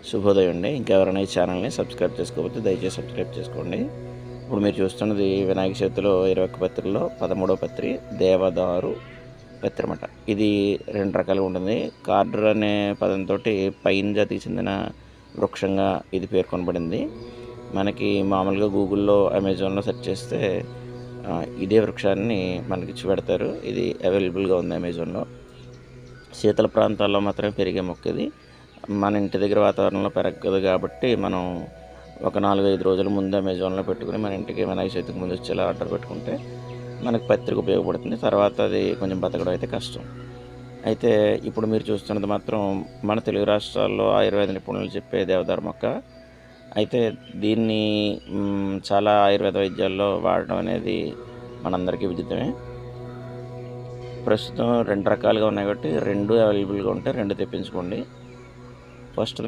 శుభోదయం అండి. ఇంకెవరైనా ఈ ఛానల్ని సబ్స్క్రైబ్ చేసుకోకపోతే దయచేసి సబ్స్క్రైబ్ చేసుకోండి. ఇప్పుడు మీరు చూస్తున్నది వినాయక చవితిలో 21 పత్రిలో 13వ పత్రి దేవదారు పత్రి అన్నమాట. ఇది 2 రకాలుగా ఉంటుంది. కార్డర్ అనే పదంతో పైన్ జాతికి చెందిన వృక్షంగా ఇది పేర్కొనబడింది. మనకి మామూలుగా గూగుల్లో, అమెజాన్లో సెర్చ్ చేస్తే ఇదే వృక్షాన్ని మనకి చూపెడతారు. ఇది అవైలబుల్గా ఉంది అమెజాన్లో. శీతల ప్రాంతాల్లో మాత్రమే పెరిగే మొక్క ఇది. మన ఇంటి దగ్గర వాతావరణంలో పెరగదు కాబట్టి మనం ఒక 4-5 రోజుల ముందు అమెజాన్లో పెట్టుకుని మన ఇంటికి వినాయక చవితికి ముందు వచ్చేలా ఆర్డర్ పెట్టుకుంటే మనకు పత్రిక ఉపయోగపడుతుంది. తర్వాత అది కొంచెం బతకడం అయితే కష్టం. అయితే ఇప్పుడు మీరు చూస్తున్నది మాత్రం మన తెలుగు రాష్ట్రాల్లో ఆయుర్వేద నిపుణులు చెప్పే దేవదారు మొక్క. అయితే దీన్ని చాలా ఆయుర్వేద వైద్యాల్లో వాడడం అనేది మనందరికీ విదితమే. ప్రస్తుతం 2 రకాలుగా ఉన్నాయి కాబట్టి 2 అవైలబుల్గా ఉంటే 2 తెప్పించుకోండి. ఫస్ట్